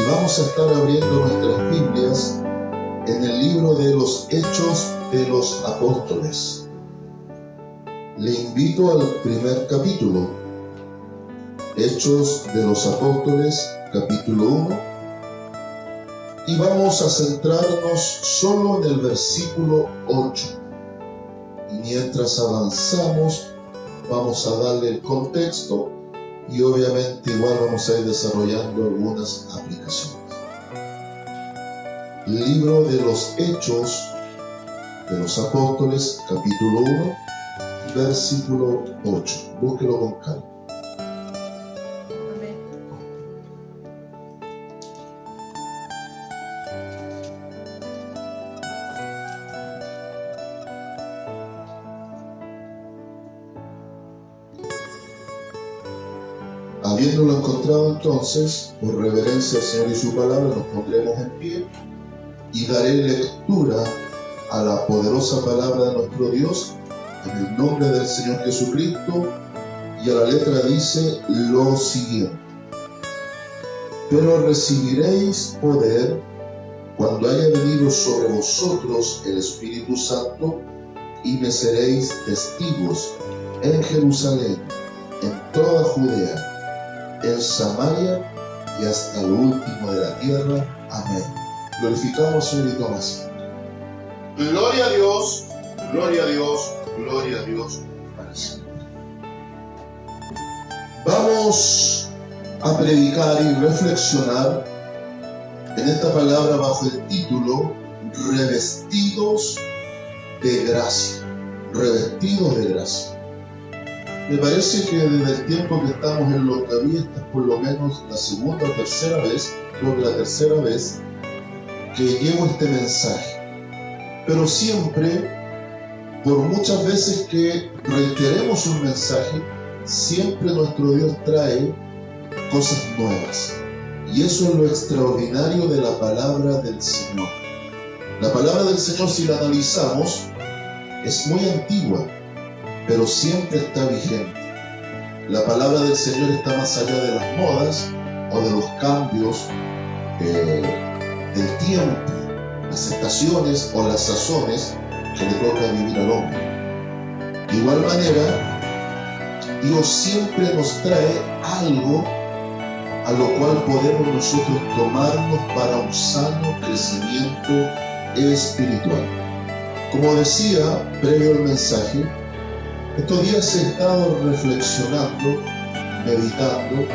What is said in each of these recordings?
vamos a estar abriendo nuestras Biblias en el libro de los Hechos de los Apóstoles. Le invito al primer capítulo, Hechos de los Apóstoles, capítulo 1, y vamos a centrarnos solo en el versículo 8. Y mientras avanzamos, vamos a darle el contexto y obviamente igual vamos a ir desarrollando algunas aplicaciones. Libro de los Hechos de los Apóstoles, capítulo 1, versículo 8. Búsquelo con calma. Habiéndolo encontrado entonces, por reverencia al Señor y su palabra, nos pondremos en pie y daré lectura a la poderosa palabra de nuestro Dios en el nombre del Señor Jesucristo, y a la letra dice lo siguiente: pero recibiréis poder cuando haya venido sobre vosotros el Espíritu Santo, y me seréis testigos en Jerusalén, en toda Judea, en Samaria y hasta lo último de la tierra. Amén. Glorificamos, Señor, y Tomás. Gloria a Dios, gloria a Dios, gloria a Dios para siempre. Vamos a predicar y reflexionar en esta palabra bajo el título Revestidos de gracia. Revestidos de gracia. Me parece que desde el tiempo que estamos en Longaví, esta es por lo menos la segunda o tercera vez, creo que la tercera vez, que llevo este mensaje. Pero siempre, por muchas veces que reiteremos un mensaje, siempre nuestro Dios trae cosas nuevas. Y eso es lo extraordinario de la palabra del Señor. La palabra del Señor, si la analizamos, es muy antigua, pero siempre está vigente. La palabra del Señor está más allá de las modas o de los cambios del tiempo, las estaciones o las sazones que le toca vivir al hombre. De igual manera, Dios siempre nos trae algo a lo cual podemos nosotros tomarnos para un sano crecimiento espiritual. Como decía previo al mensaje, estos días he estado reflexionando, meditando,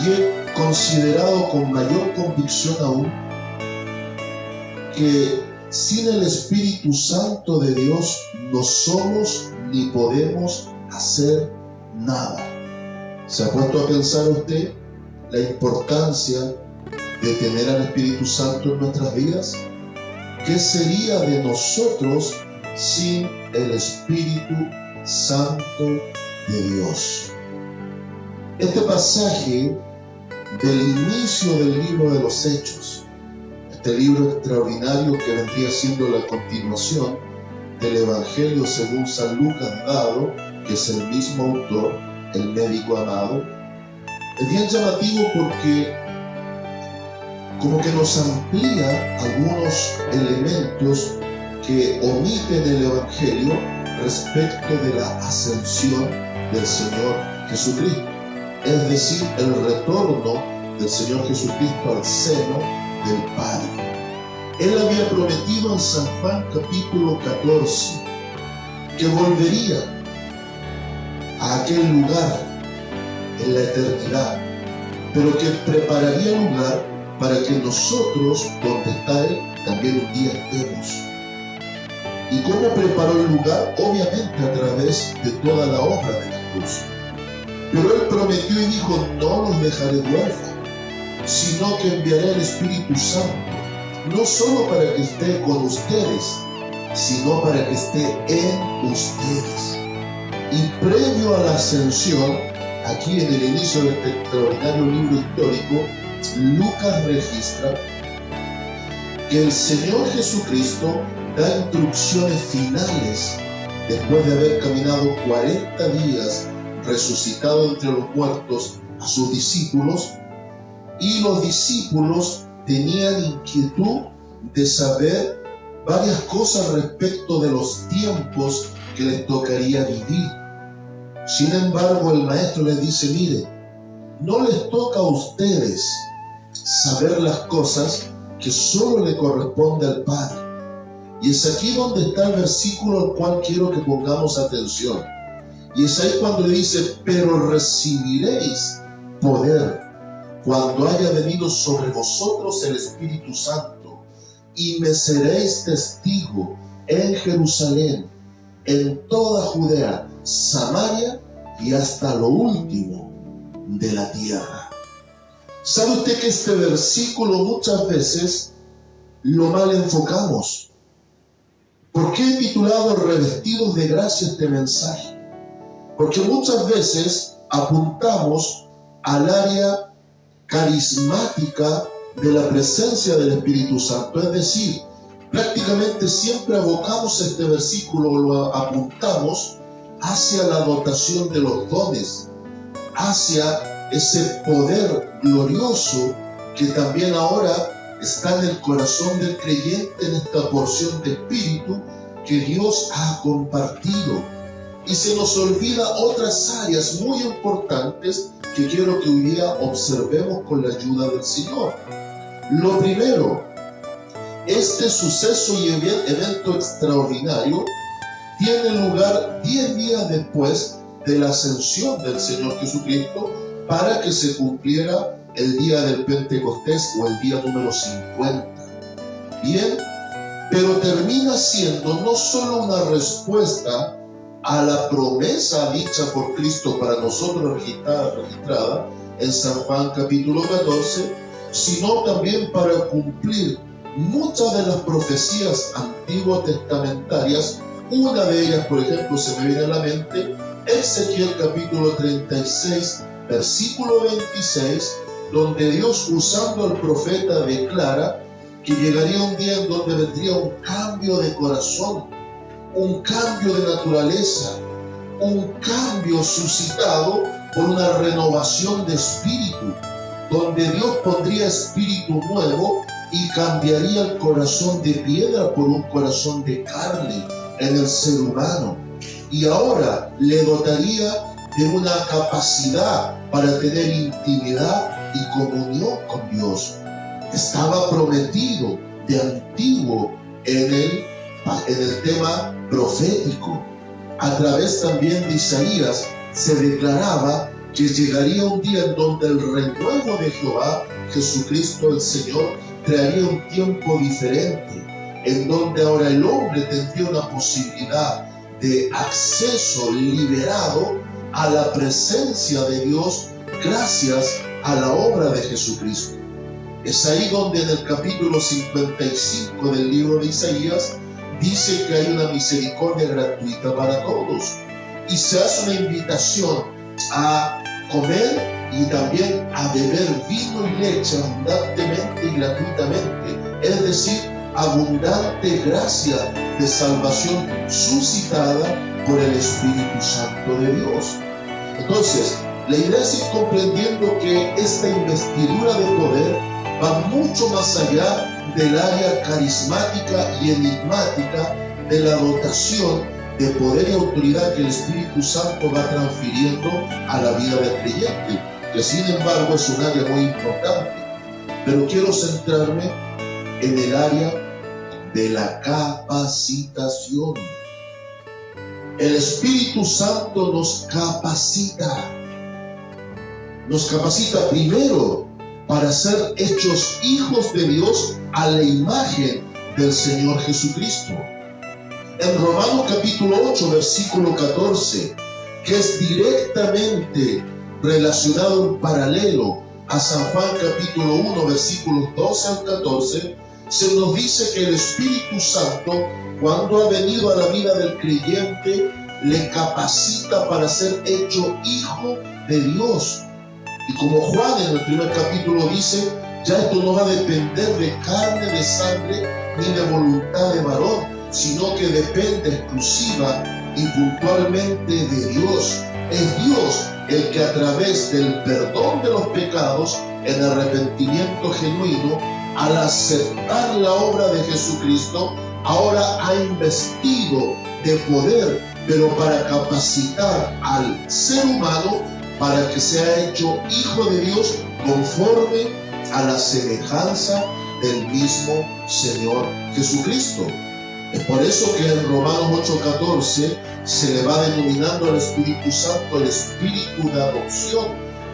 y he considerado con mayor convicción aún que sin el Espíritu Santo de Dios no somos ni podemos hacer nada. ¿Se ha puesto a pensar usted la importancia de tener al Espíritu Santo en nuestras vidas? ¿Qué sería de nosotros sin el Espíritu Santo de Dios? Este pasaje del inicio del libro de los Hechos, este libro extraordinario que vendría siendo la continuación del Evangelio según San Lucas dado, que es el mismo autor, el médico amado, es bien llamativo porque como que nos amplía algunos elementos que omiten el Evangelio respecto de la ascensión del Señor Jesucristo, es decir, el retorno del Señor Jesucristo al seno del Padre. Él había prometido en San Juan capítulo 14 que volvería a aquel lugar en la eternidad, pero que prepararía lugar para que nosotros, donde está Él, también un día estemos. ¿Y cómo preparó el lugar? Obviamente a través de toda la obra de la cruz. Pero Él prometió y dijo: no los dejaré huérfanos, sino que enviaré al Espíritu Santo, no solo para que esté con ustedes, sino para que esté en ustedes. Y previo a la ascensión, aquí en el inicio de este extraordinario libro histórico, Lucas registra que el Señor Jesucristo da instrucciones finales después de haber caminado 40 días resucitado entre los muertos a sus discípulos, y los discípulos tenían inquietud de saber varias cosas respecto de los tiempos que les tocaría vivir. Sin embargo, el maestro les dice: mire, no les toca a ustedes saber las cosas que solo le corresponde al Padre. Y es aquí donde está el versículo al cual quiero que pongamos atención. Y es ahí cuando le dice: pero recibiréis poder cuando haya venido sobre vosotros el Espíritu Santo, y me seréis testigo en Jerusalén, en toda Judea, Samaria y hasta lo último de la tierra. ¿Sabe usted que este versículo muchas veces lo mal enfocamos? ¿Por qué he titulado Revestidos de Gracia este mensaje? Porque muchas veces apuntamos al área carismática de la presencia del Espíritu Santo, es decir, prácticamente siempre abocamos este versículo o lo apuntamos hacia la dotación de los dones, hacia ese poder glorioso que también ahora está en el corazón del creyente, en esta porción de espíritu que Dios ha compartido. Y se nos olvida otras áreas muy importantes que quiero que hoy día observemos con la ayuda del Señor. Lo primero, este suceso y evento extraordinario tiene lugar 10 días después de la ascensión del Señor Jesucristo, para que se cumpliera el día del Pentecostés o el día número 50. Bien, pero termina siendo no solo una respuesta a la promesa dicha por Cristo para nosotros registrada en San Juan capítulo 14, sino también para cumplir muchas de las profecías antiguo testamentarias. Una de ellas, por ejemplo, se me viene a la mente, Ezequiel capítulo 36, versículo 26, donde Dios, usando al profeta, declara que llegaría un día en donde vendría un cambio de corazón, un cambio de naturaleza, un cambio suscitado por una renovación de espíritu, donde Dios pondría espíritu nuevo y cambiaría el corazón de piedra por un corazón de carne en el ser humano. Y ahora le dotaría de una capacidad para tener intimidad y comunión con Dios. Estaba prometido de antiguo en el tema profético. A través también de Isaías se declaraba que llegaría un día en donde el renuevo de Jehová, Jesucristo el Señor, traería un tiempo diferente, en donde ahora el hombre tendría una posibilidad de acceso liberado a la presencia de Dios gracias a la obra de Jesucristo. Es ahí donde en el capítulo 55 del libro de Isaías dice que hay una misericordia gratuita para todos, y se hace una invitación a comer y también a beber vino y leche abundantemente y gratuitamente, es decir, abundante gracia de salvación suscitada por el Espíritu Santo de Dios. Entonces, la idea es ir comprendiendo que esta investidura de poder va mucho más allá del área carismática y enigmática de la dotación de poder y autoridad que el Espíritu Santo va transfiriendo a la vida del creyente, que sin embargo es un área muy importante. Pero quiero centrarme en el área de la capacitación. El Espíritu Santo nos capacita primero para ser hechos hijos de Dios a la imagen del Señor Jesucristo. En Romanos capítulo 8, versículo 14, que es directamente relacionado en paralelo a San Juan capítulo 1, versículos 12 al 14, se nos dice que el Espíritu Santo, cuando ha venido a la vida del creyente, le capacita para ser hecho hijo de Dios. Y como Juan en el primer capítulo dice, ya esto no va a depender de carne, de sangre, ni de voluntad de varón, sino que depende exclusiva y puntualmente de Dios. Es Dios el que a través del perdón de los pecados, en arrepentimiento genuino, al aceptar la obra de Jesucristo, ahora ha investido de poder, pero para capacitar al ser humano para que sea hecho hijo de Dios conforme a la semejanza del mismo Señor Jesucristo. Es por eso que en Romanos 8:14 se le va denominando al Espíritu Santo el Espíritu de adopción,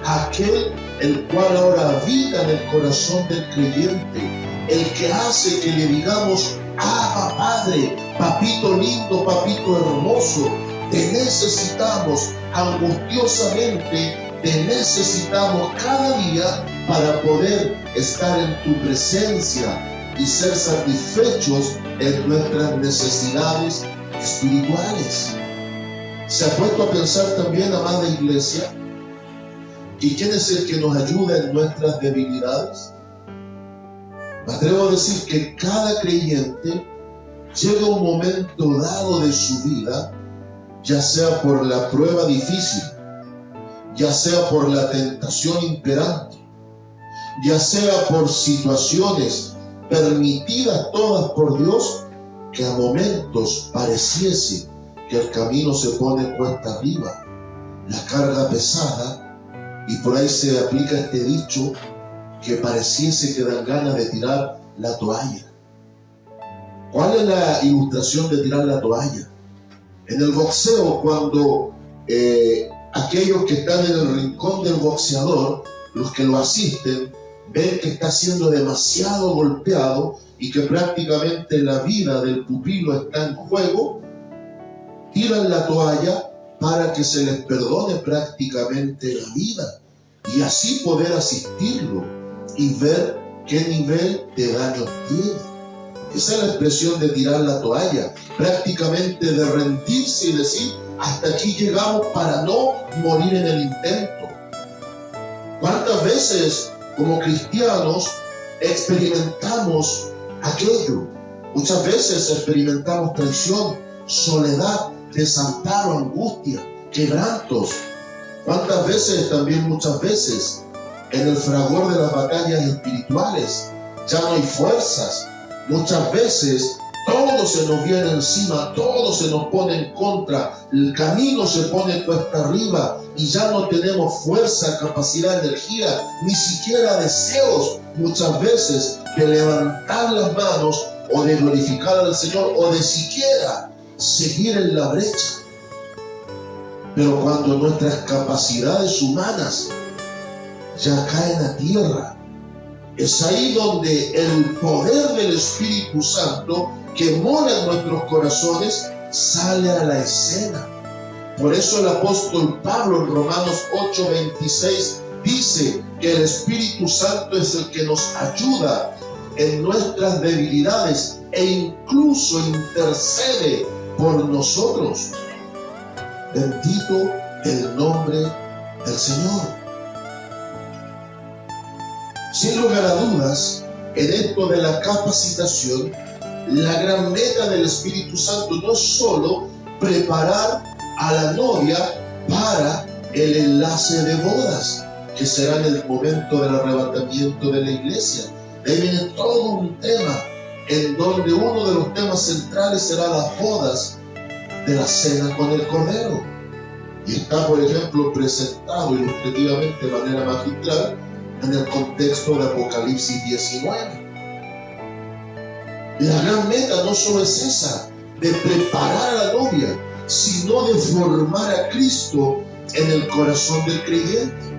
aquel el cual ahora habita en el corazón del creyente, el que hace que le digamos: Abba Padre, papito lindo, papito hermoso. Te necesitamos angustiosamente, te necesitamos cada día para poder estar en tu presencia y ser satisfechos en nuestras necesidades espirituales. ¿Se ha puesto a pensar también, amada iglesia, y quién es el que nos ayuda en nuestras debilidades? Me atrevo a decir que cada creyente llega un momento dado de su vida, ya sea por la prueba difícil, ya sea por la tentación imperante, ya sea por situaciones permitidas todas por Dios, que a momentos pareciese que el camino se pone cuesta arriba, la carga pesada, y por ahí se aplica este dicho que pareciese que dan ganas de tirar la toalla. ¿Cuál es la ilustración de tirar la toalla? En el boxeo, cuando aquellos que están en el rincón del boxeador, los que lo asisten, ven que está siendo demasiado golpeado y que prácticamente la vida del pupilo está en juego, tiran la toalla para que se les perdone prácticamente la vida y así poder asistirlo y ver qué nivel de daño tiene. Esa es la expresión de tirar la toalla, prácticamente de rendirse y decir: hasta aquí llegamos para no morir en el intento. ¿Cuántas veces como cristianos experimentamos aquello? Muchas veces experimentamos traición, soledad, desamparo, angustia, quebrantos. ¿Cuántas veces, también muchas veces, en el fragor de las batallas espirituales, ya no hay fuerzas? Muchas veces todo se nos viene encima, todo se nos pone en contra, el camino se pone cuesta arriba y ya no tenemos fuerza, capacidad, energía, ni siquiera deseos muchas veces de levantar las manos o de glorificar al Señor o de siquiera seguir en la brecha. Pero cuando nuestras capacidades humanas ya caen a tierra, es ahí donde el poder del Espíritu Santo que mora en nuestros corazones sale a la escena. Por eso el apóstol Pablo en Romanos 8:26 dice que el Espíritu Santo es el que nos ayuda en nuestras debilidades e incluso intercede por nosotros. Bendito el nombre del Señor. Sin lugar a dudas, en esto de la capacitación, la gran meta del Espíritu Santo no es solo preparar a la novia para el enlace de bodas, que será en el momento del arrebatamiento de la iglesia. De ahí viene todo un tema, en donde uno de los temas centrales será las bodas de la cena con el Cordero. Y está, por ejemplo, presentado ilustrativamente de manera magistral en el contexto de Apocalipsis 19. La gran meta no solo es esa, de preparar a la novia, sino de formar a Cristo en el corazón del creyente.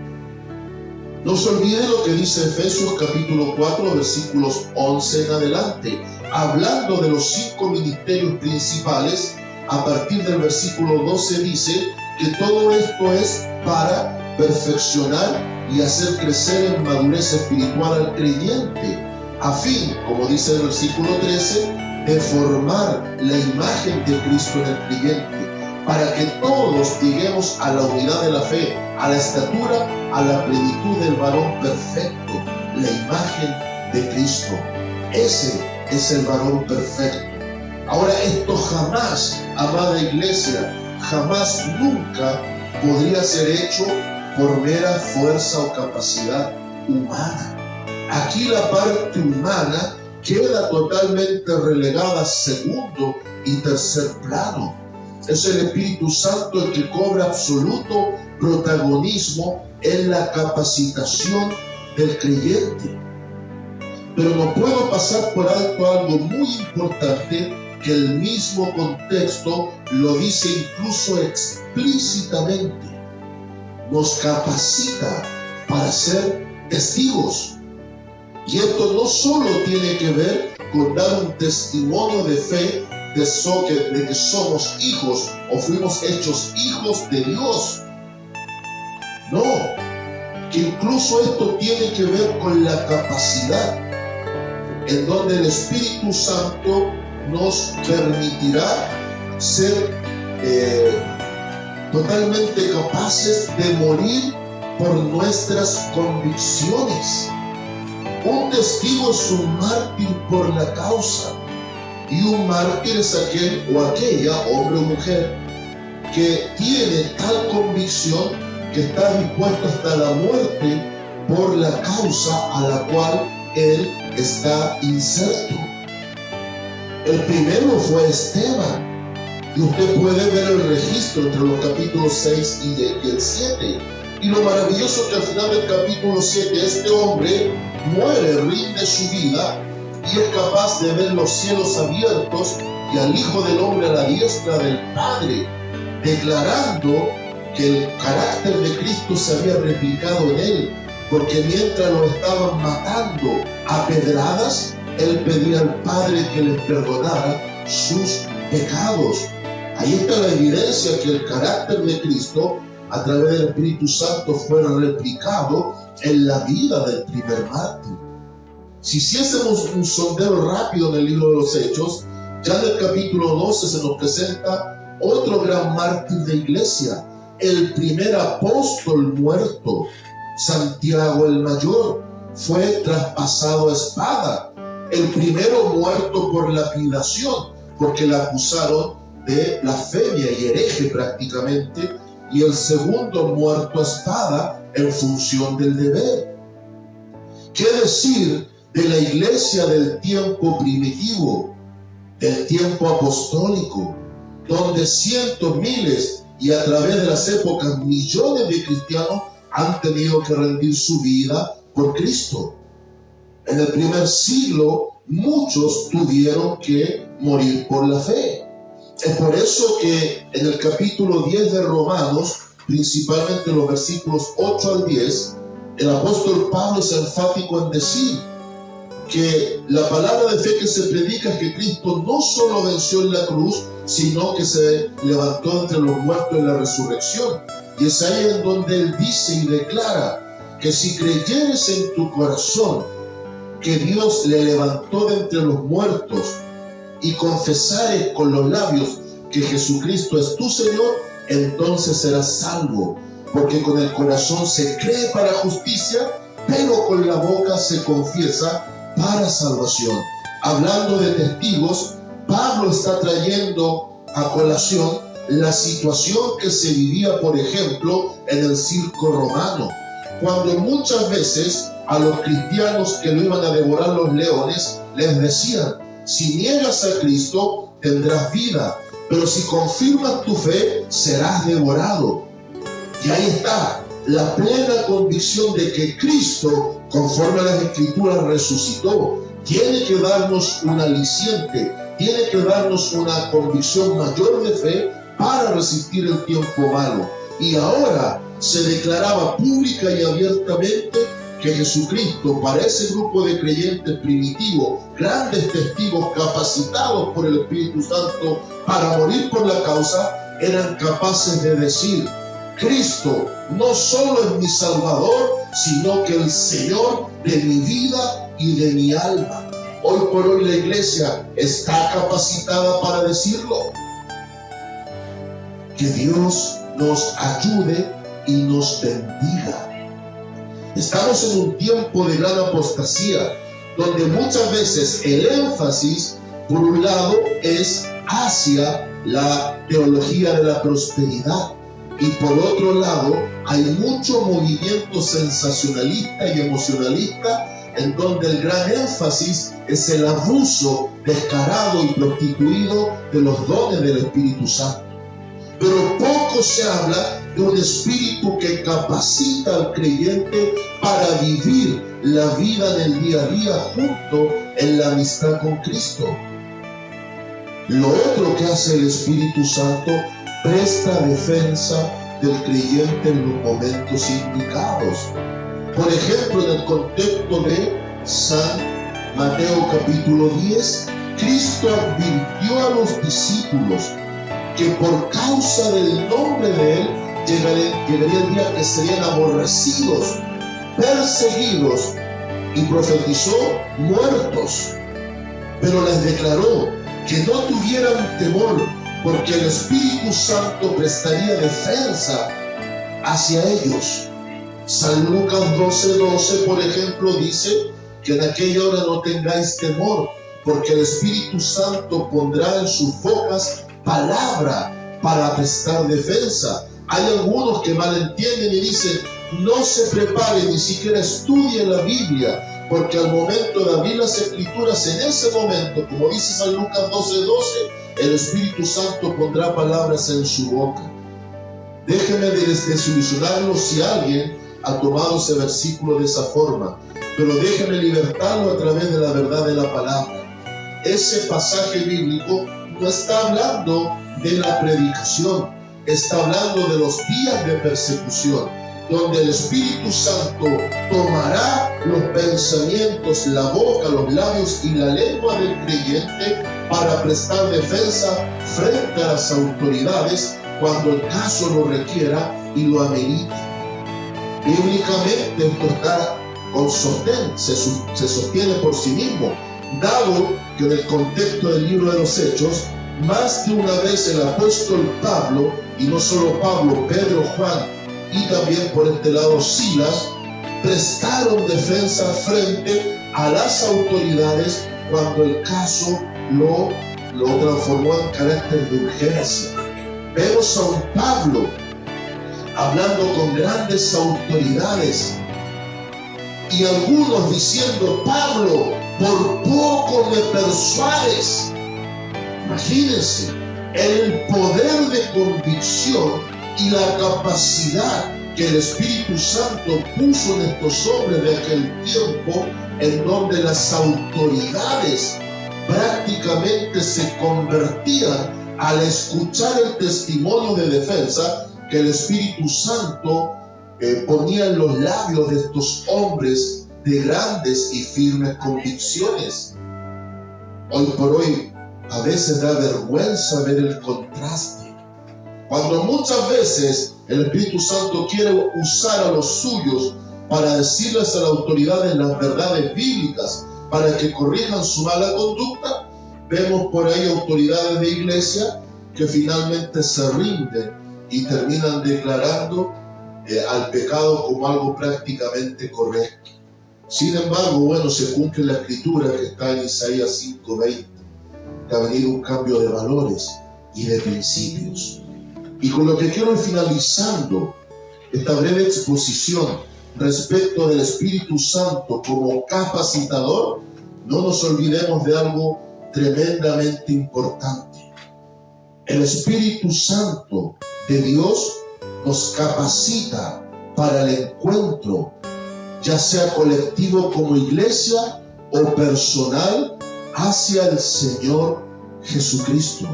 No se olvide lo que dice Efesios capítulo 4, versículos 11 en adelante, hablando de los 5 ministerios principales. A partir del versículo 12 dice que todo esto es para perfeccionar y hacer crecer en madurez espiritual al creyente, a fin, como dice el versículo 13, de formar la imagen de Cristo en el creyente, para que todos lleguemos a la unidad de la fe, a la estatura, a la plenitud del varón perfecto, la imagen de Cristo. Ese es el varón perfecto. Ahora, esto jamás, amada iglesia, jamás, nunca podría ser hecho por mera fuerza o capacidad humana. Aquí la parte humana queda totalmente relegada a segundo y tercer plano. Es el Espíritu Santo el que cobra absoluto protagonismo en la capacitación del creyente. Pero no puedo pasar por alto algo muy importante que el mismo contexto lo dice incluso explícitamente. Nos capacita para ser testigos. Y esto no solo tiene que ver con dar un testimonio de fe de que somos hijos o fuimos hechos hijos de Dios. No, que incluso esto tiene que ver con la capacidad en donde el Espíritu Santo nos permitirá ser totalmente capaces de morir por nuestras convicciones. Un testigo es un mártir por la causa, y un mártir es aquel o aquella, hombre o mujer, que tiene tal convicción que está dispuesto hasta la muerte por la causa a la cual él está inserto. El primero fue Esteban, y usted puede ver el registro entre los capítulos 6 y el 7. Y lo maravilloso que al final del capítulo 7 este hombre muere, rinde su vida y es capaz de ver los cielos abiertos y al Hijo del Hombre a la diestra del Padre, declarando que el carácter de Cristo se había replicado en él, porque mientras lo estaban matando a pedradas, él pedía al Padre que les perdonara sus pecados. Ahí está la evidencia que el carácter de Cristo a través del Espíritu Santo fuera replicado en la vida del primer mártir. Si hiciésemos un sondeo rápido en el libro de los Hechos, ya en el capítulo 12 se nos presenta otro gran mártir de iglesia, el primer apóstol muerto, Santiago el Mayor, fue traspasado a espada. El primero muerto por lapidación, porque le acusaron de blasfemia y hereje prácticamente, y el segundo muerto a espada en función del deber. ¿Qué decir de la iglesia del tiempo primitivo, del tiempo apostólico, donde cientos, miles y a través de las épocas millones de cristianos han tenido que rendir su vida por Cristo? En el primer siglo muchos tuvieron que morir por la fe. Es por eso que en el capítulo 10 de Romanos, principalmente los versículos 8 al 10, el apóstol Pablo es enfático en decir que la palabra de fe que se predica es que Cristo no solo venció en la cruz, sino que se levantó entre los muertos en la resurrección. Y es ahí en donde él dice y declara que si creyeres en tu corazón que Dios le levantó de entre los muertos y confesares con los labios que Jesucristo es tu Señor, entonces serás salvo, porque con el corazón se cree para justicia, pero con la boca se confiesa para salvación. Hablando de testigos, Pablo está trayendo a colación la situación que se vivía, por ejemplo, en el circo romano, cuando muchas veces a los cristianos que lo iban a devorar los leones les decían: si niegas a Cristo tendrás vida, pero si confirmas tu fe serás devorado. Y ahí está la plena convicción de que Cristo, conforme a las Escrituras, resucitó. Tiene que darnos un aliciente, tiene que darnos una convicción mayor de fe para resistir el tiempo malo. Y ahora se declaraba pública y abiertamente que Jesucristo, para ese grupo de creyentes primitivos, grandes testigos capacitados por el Espíritu Santo para morir por la causa, eran capaces de decir: Cristo no solo es mi Salvador, sino que el Señor de mi vida y de mi alma. Hoy por hoy la iglesia está capacitada para decirlo. Que Dios nos ayude y nos bendiga. Estamos en un tiempo de gran apostasía, donde muchas veces el énfasis, por un lado, es hacia la teología de la prosperidad, y por otro lado hay mucho movimiento sensacionalista y emocionalista en donde el gran énfasis es el abuso descarado y prostituido de los dones del Espíritu Santo. Pero poco se habla de un espíritu que capacita al creyente para vivir la vida en el día a día junto en la amistad con Cristo. Lo otro que hace el Espíritu Santo, presta defensa del creyente en los momentos indicados. Por ejemplo, en el contexto de San Mateo capítulo 10, Cristo advirtió a los discípulos que por causa del nombre de Él llegaría el día que serían aborrecidos, perseguidos y profetizó muertos. Pero les declaró que no tuvieran temor, porque el Espíritu Santo prestaría defensa hacia ellos. San Lucas 12:12, por ejemplo, dice que en aquella hora no tengáis temor, porque el Espíritu Santo pondrá en sus bocas palabra para prestar defensa. Hay algunos que malentienden y dicen, no se prepare, ni siquiera estudie la Biblia, porque al momento de abrir las Escrituras, en ese momento, como dice San Lucas 12:12, el Espíritu Santo pondrá palabras en su boca. Déjeme desilusionarlo si alguien ha tomado ese versículo de esa forma, pero déjeme libertarlo a través de la verdad de la palabra. Ese pasaje bíblico no está hablando de la predicación, está hablando de los días de persecución, donde el Espíritu Santo tomará los pensamientos, la boca, los labios y la lengua del creyente para prestar defensa frente a las autoridades cuando el caso lo requiera y lo amerite. Bíblicamente esto está con sostén, se sostiene por sí mismo, dado que en el contexto del libro de los Hechos, más de una vez el apóstol Pablo, y no solo Pablo, Pedro, Juan, y también por este lado Silas, prestaron defensa frente a las autoridades cuando el caso lo transformó en carácter de urgencia. Vemos a un Pablo hablando con grandes autoridades y algunos diciendo, Pablo, por poco me persuades. Imagínense el poder de convicción y la capacidad que el Espíritu Santo puso en estos hombres de aquel tiempo, en donde las autoridades prácticamente se convertían al escuchar el testimonio de defensa que el Espíritu Santo ponía en los labios de estos hombres de grandes y firmes convicciones. Hoy por hoy a veces da vergüenza ver el contraste, cuando muchas veces el Espíritu Santo quiere usar a los suyos para decirles a las autoridades las verdades bíblicas para que corrijan su mala conducta. Vemos por ahí autoridades de iglesia que finalmente se rinden y terminan declarando al pecado como algo prácticamente correcto. Sin embargo, bueno, se cumple la escritura que está en Isaías 5:20, que ha venido un cambio de valores y de principios. Y con lo que quiero ir finalizando esta breve exposición respecto del Espíritu Santo como capacitador, no nos olvidemos de algo tremendamente importante. El Espíritu Santo de Dios nos capacita para el encuentro, ya sea colectivo como iglesia o personal, hacia el Señor Jesucristo.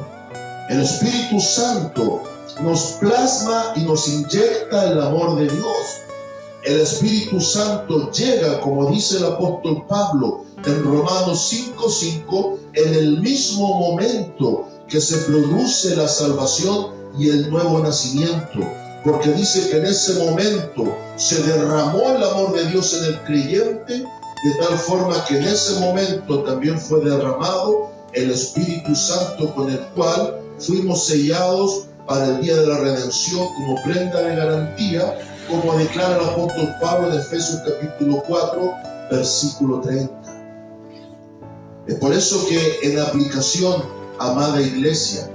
El Espíritu Santo nos plasma y nos inyecta el amor de Dios. El Espíritu Santo llega, como dice el apóstol Pablo en Romanos 5:5, en el mismo momento que se produce la salvación y el nuevo nacimiento, porque dice que en ese momento se derramó el amor de Dios en el creyente, de tal forma que en ese momento también fue derramado el Espíritu Santo, con el cual fuimos sellados para el día de la redención como prenda de garantía, como declara el apóstol Pablo en Efesios capítulo 4, versículo 30. Es por eso que en aplicación, amada iglesia,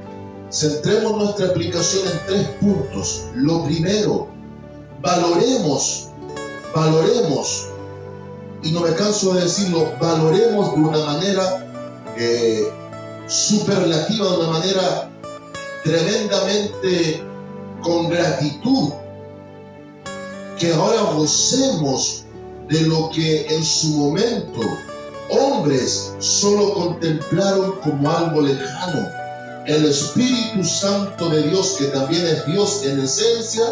centremos nuestra aplicación en 3 puntos. Lo primero, valoremos, y no me canso de decirlo, valoremos de una manera superlativa, de una manera tremendamente con gratitud, que ahora gocemos de lo que en su momento hombres solo contemplaron como algo lejano. El Espíritu Santo de Dios, que también es Dios en esencia,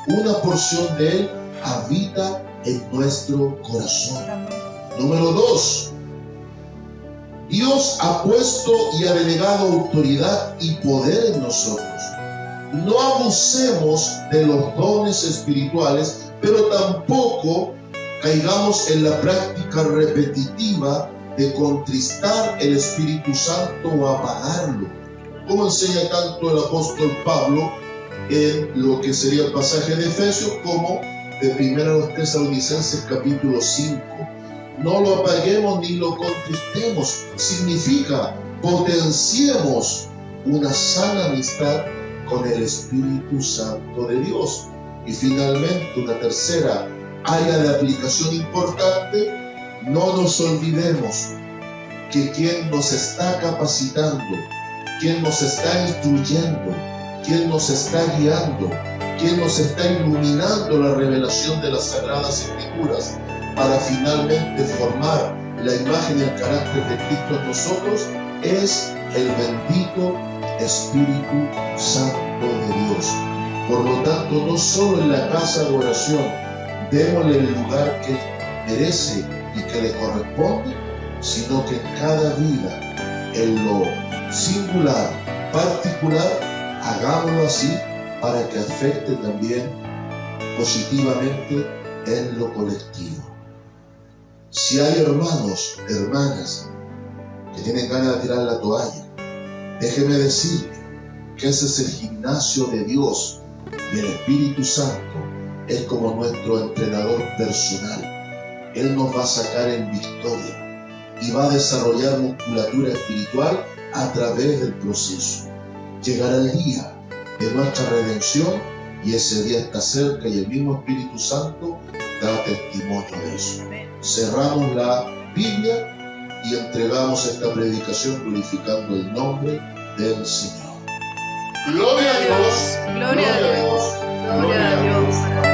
una porción de Él habita en nuestro corazón. Número 2, Dios ha puesto y ha delegado autoridad y poder en nosotros. No abusemos de los dones espirituales, pero tampoco caigamos en la práctica repetitiva de contristar el Espíritu Santo o apagarlo, como enseña tanto el apóstol Pablo en lo que sería el pasaje de Efesios como de 1 Tesalonicenses capítulo 5. No lo apaguemos ni lo contristemos. Significa potenciemos una sana amistad con el Espíritu Santo de Dios. Y finalmente, una tercera área de aplicación importante: no nos olvidemos que quien nos está capacitando, quien nos está instruyendo, quien nos está guiando, quien nos está iluminando la revelación de las Sagradas Escrituras para finalmente formar la imagen y el carácter de Cristo en nosotros, es el bendito Espíritu Santo de Dios. Por lo tanto, no solo en la casa de oración démosle el lugar que merece y que le corresponde, sino que en cada vida, en lo singular, particular, hagámoslo así para que afecte también positivamente en lo colectivo. Si hay hermanos, hermanas que tienen ganas de tirar la toalla, déjeme decirle que ese es el gimnasio de Dios, y el Espíritu Santo es como nuestro entrenador personal. Él nos va a sacar en victoria y va a desarrollar musculatura espiritual a través del proceso. Llegará el día de nuestra redención y ese día está cerca, y el mismo Espíritu Santo da testimonio de eso. Cerramos la Biblia y entregamos esta predicación glorificando el nombre del Señor. Gloria a Dios, gloria a Dios, gloria a Dios.